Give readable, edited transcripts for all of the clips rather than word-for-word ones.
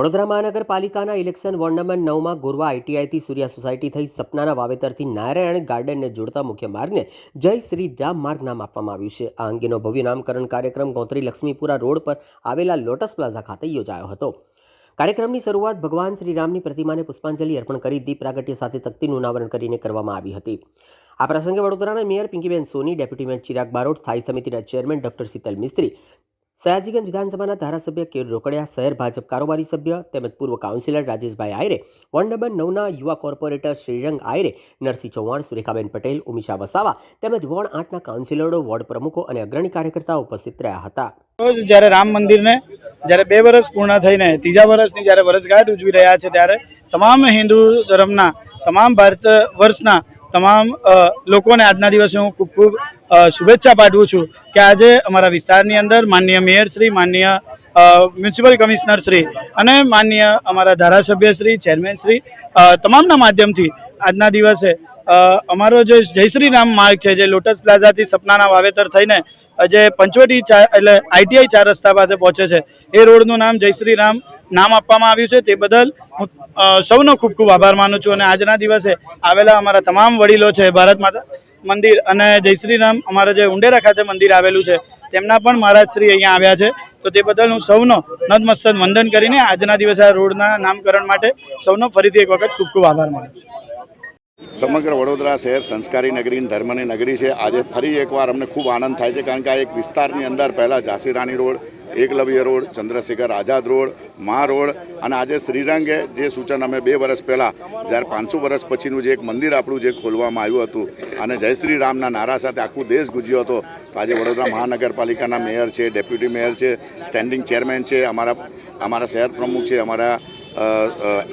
વડોદરા મહાનગરપાલિકાના election ward number 9માં Gorwa આઈટીઆઈથી સૂર્યા society થઈ સપનાના વાવેતરથી નારાયણ ગાર્ડનને જોડતા મુખ્ય માર્ગને જય શ્રી રામ માર્ગ નામ આપવામાં આવ્યું છે. આ અંગેનો ભવ્ય નામકરણ કાર્યક્રમ ગોત્રી લક્ષ્મીપુરા રોડ પર આવેલા લોટસ પ્લાઝા ખાતે યોજાયો હતો. કાર્યક્રમની શરૂઆત ભગવાન શ્રી રામની પ્રતિમાને પુષ્પાંજલિ અર્પણ કરી દીપ પ્રાગટ્ય સાથે તકતીનું અનાવરણ કરીને કરવામાં આવી હતી. આ પ્રસંગે વડોદરાના મેયર પિંકીબેન સોની, ડેપ્યુટી મેયર ચિરાગ બારોટ, સ્થાયી સમિતિના ચેરમેન ડોક્ટર શીતલ મિસ્ત્રી, સયાજીગંજ વિધાનસભાના ધારાસભ્ય કે રોકડિયા, શહેર ભાજપ કારોબારી સભ્ય તેમજ પૂર્વ કાઉન્સિલર રાજેશભાઈ આયરે, વોર્ડ નંબર 9ના યુવા કોર્પોરેટર શ્રીરંગ આયરે, નરસિંહ ચૌહાણ, સુરેખાબેન પટેલ, ઉમિશા વસાવા તેમજ વોર્ડ 8ના કાઉન્સિલરો, વોર્ડ પ્રમુખો અને અગ્રણી કાર્યકર્તાઓ ઉપસ્થિત રહ્યા હતા. જ્યારે રામ મંદિરને જ્યારે 2 વર્ષ પૂર્ણ થઈને ત્રીજા વર્ષની જ્યારે વર્ષગાંઠ ઉજવી રહ્યા છે, ત્યારે તમામ હિન્દુ ધર્મના, તમામ ભારત વર્ષના તમામ લોકોને આજના દિવસે હું ખૂબ ખૂબ શુભેચ્છા પાઠવું છું કે આજે અમારા વિસ્તારની અંદર માનનીય મેયર શ્રી, માનનીય મ્યુનિસિપલ કમિશનર શ્રી અને માનનીય અમારા ધારાસભ્ય શ્રી, ચેરમેન શ્રી તમામના માધ્યમથી આજના દિવસે અમારો જે જય શ્રી રામ માર્ગ છે, જે લોટસ પ્લાઝાથી સપનાના વાવેતર થઈને જે પંચવટી એટલે આઈટીઆઈ 4 રસ્તા પાસે પહોંચે છે, એ રોડનું નામ જય શ્રી રામ નામ આપવામાં આવ્યું છે. તે બદલ હું સૌનો ખૂબ ખૂબ આભાર માનું છું. અને આજના દિવસે આવેલા અમારા તમામ વડીલો છે, ભારત માતા મંદિર અને જય શ્રી રામ અમારા જે ઉંડેરા ખાતે મંદિર આવેલું છે, તેમના પણ મહારાજ શ્રી અહીંયા આવ્યા છે. તો તે બદલ હું સૌનો નતમસ્તક વંદન કરીને આજના દિવસે આ રોડના નામકરણ માટે સૌનો ફરીથી એક વખત ખૂબ ખૂબ આભાર માનું છું. સમગ્ર વડોદરા શહેર સંસ્કારી નગરી, ધર્મની નગરી છે. આજે ફરી એકવાર અમને ખૂબ આનંદ થાય છે, કારણ કે આ એક વિસ્તારની અંદર પહેલાં ઝાંસી રાણી road, Eklavya road, Chandrashekhar Azad road, મા રોડ અને આજે શ્રીરંગે જે સૂચન અમે 2 વર્ષ પહેલાં જ્યારે 500 વર્ષ પછીનું જે એક મંદિર આપણું જે ખોલવામાં આવ્યું હતું અને જય શ્રી રામના નારા સાથે આખું દેશ ગુંજ્યો હતો, તો આજે વડોદરા મહાનગરપાલિકાના મેયર છે, ડેપ્યુટી મેયર છે, સ્ટેન્ડિંગ ચેરમેન છે, અમારા શહેર પ્રમુખ છે, અમારા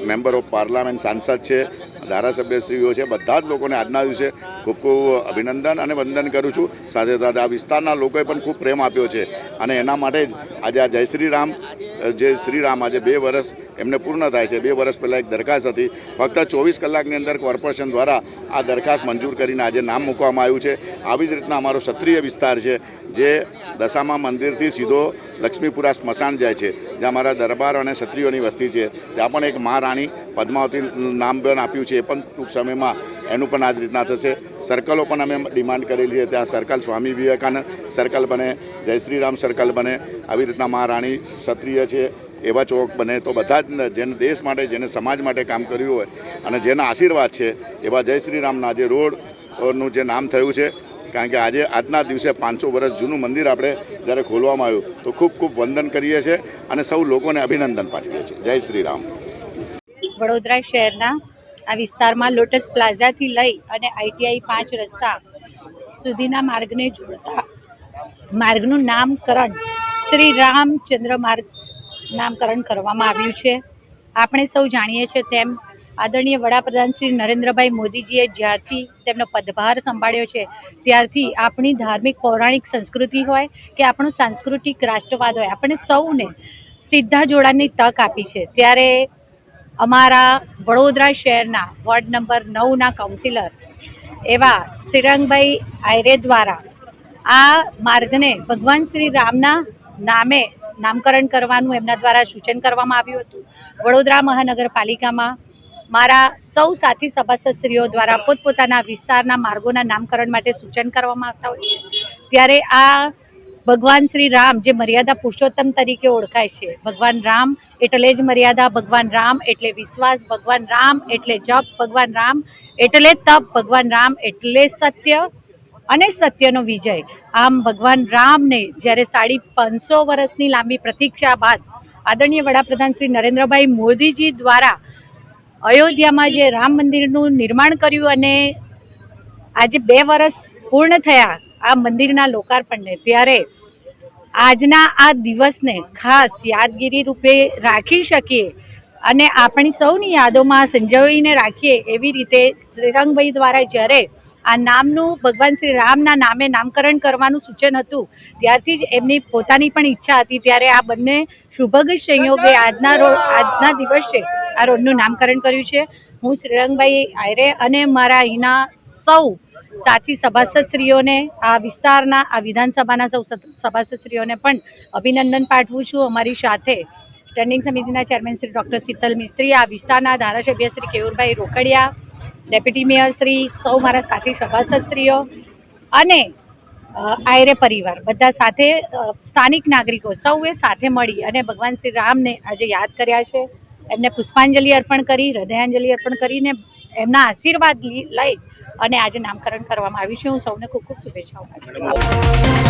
મેમ્બર ઓફ પાર્લામેન્ટ, સાંસદ છે, ધારાસભ્યશ્રીઓ છે, બધા જ લોકોને આજના દિવસે ખૂબ ખૂબ અભિનંદન અને વંદન કરું છું. સાથે સાથે આ વિસ્તારના લોકોએ પણ ખૂબ પ્રેમ આપ્યો છે અને એના માટે જ આજે આ જય શ્રી રામ આજે 2 વર્ષ એમને પૂર્ણ થાય છે. 2 વર્ષ પહેલાં એક દરખાસ્ત હતી, ફક્ત 24 કલાકની અંદર કોર્પોરેશન દ્વારા આ દરખાસ્ત મંજૂર કરીને આજે નામ મૂકવામાં આવ્યું છે. આવી જ રીતના અમારો ક્ષત્રિય વિસ્તાર છે, જે દશામા મંદિરથી સીધો લક્ષ્મીપુરા સ્મશાન જાય છે, જ્યાં અમારા દરબાર અને ક્ષત્રિયોની વસ્તી છે. ત્યાં પણ એક મહારાણી પદ્માવતી નામ પણ આપ્યું છે, એ પણ ટૂંક સમયમાં એનું પણ આ જ રીતના થશે. સર્કલો પણ અમે ડિમાન્ડ કરેલી છે, ત્યાં સર્કલ સ્વામી વિવેકાનંદ સર્કલ બને, જય શ્રી રામ સર્કલ બને, આવી રીતના મહારાણી ક્ષત્રિય છે એવા ચોક બને. તો બધા જ જેને દેશ માટે, જેને સમાજ માટે કામ કર્યું હોય અને જેના આશીર્વાદ છે એવા જય શ્રી રામના જે રોડનું જે નામ થયું છે, કારણ કે આજના દિવસે 500 વર્ષ જૂનું મંદિર આપણે જ્યારે ખોલવામાં આવ્યું તો ખૂબ ખૂબ વંદન કરીએ છીએ અને સૌ લોકોને અભિનંદન પાઠવીએ છીએ. જય શ્રી રામ. વડોદરા શહેરના આ વિસ્તારમાં લોટસ પ્લાઝાથી લઈ અને આઈટીઆઈ 5 રસ્તા સુધીના માર્ગને જોડતા માર્ગનું નામકરણ શ્રી રામચંદ્ર માર્ગ નામકરણ કરવામાં આવ્યું છે. આપણે સૌ જાણીએ છીએ તેમ આદરણીય વડાપ્રધાન શ્રી નરેન્દ્રભાઈ મોદીજીએ જ્યારથી તેમનો પદભાર સંભાળ્યો છે, ત્યારથી આપણી ધાર્મિક પૌરાણિક સંસ્કૃતિ હોય કે આપણો સાંસ્કૃતિક રાષ્ટ્રવાદ હોય, આપણે સૌને સીધા જોડાણની તક આપી છે. ત્યારે અમારા વડોદરા શહેરના વોર્ડ નંબર 9ના કાઉન્સિલર એવા શ્રીરંગભાઈ આયરે દ્વારા આ માર્ગને ભગવાન શ્રી રામના નામે નામકરણ કરવાનું એમના દ્વારા સૂચન કરવામાં આવ્યું હતું. વડોદરા મહાનગરપાલિકામાં મારા સૌ સાથી સભાસદશ્રીઓ દ્વારા પોતપોતાના વિસ્તારના માર્ગોના નામકરણ માટે સૂચન કરવામાં આવતા હોય છે. ત્યારે આ ભગવાન શ્રી રામ જે મર્યાદા પુરુષોત્તમ તરીકે ઓળખાય છે, ભગવાન રામ એટલે જ મર્યાદા, ભગવાન રામ એટલે વિશ્વાસ, ભગવાન રામ એટલે જપ, ભગવાન રામ એટલે તપ, ભગવાન રામ એટલે સત્ય અને સત્યનો વિજય. આમ ભગવાન રામને જ્યારે 550 વર્ષની લાંબી પ્રતીક્ષા બાદ આદરણીય વડાપ્રધાન શ્રી નરેન્દ્રભાઈ મોદીજી દ્વારા અયોધ્યામાં જે રામ મંદિરનું નિર્માણ કર્યું અને આજે 2 વર્ષ પૂર્ણ થયા આ મંદિરના લોકાર્પણને, ત્યારે આજના આ દિવસને ખાસ યાદગીરી રૂપે રાખી શકીએ અને આપણી સૌની યાદોમાં સંજોવીને રાખીએ એવી રીતે શ્રીરંગભાઈ દ્વારા જ્યારે આ નામનું ભગવાન શ્રી રામના નામે નામકરણ કરવાનું સૂચન હતું, ત્યારથી જ એમની પોતાની પણ ઈચ્છા હતી. ત્યારે આ બંને શુભગ સંયોગે આજના દિવસે આ રોડનું નામકરણ કર્યું છે. હું શ્રીરંગભાઈ આયરે અને મારા અહીંના સૌ સાથી સભાસદશ્રીઓને, આ વિસ્તારના, આ વિધાનસભાના સૌ સભાસદશ્રીઓને પણ અભિનંદન પાઠવું છું. અમારી સાથે સ્ટેન્ડિંગ સમિતિના ચેરમેન શ્રી ડોક્ટર શીતલ મિસ્ત્રી, આ વિસ્તારના ધારાસભ્ય શ્રી કેયુરભાઈ રોકડિયા, ડેપ્યુટી મેયર શ્રી, સૌ મારા સાથી સભાસદશ્રીઓ અને આયરે પરિવાર બધા સાથે સ્થાનિક નાગરિકો સૌએ સાથે મળી અને ભગવાન શ્રી રામને આજે યાદ કર્યા છે. એમને પુષ્પાંજલિ અર્પણ કરી, હૃદયાંજલિ અર્પણ કરીને એમના આશીર્વાદ લઈ અને આજે નામકરણ કરવામાં આવ્યું છે. હું સૌને ખૂબ ખૂબ શુભેચ્છાઓ પાઠવું છું.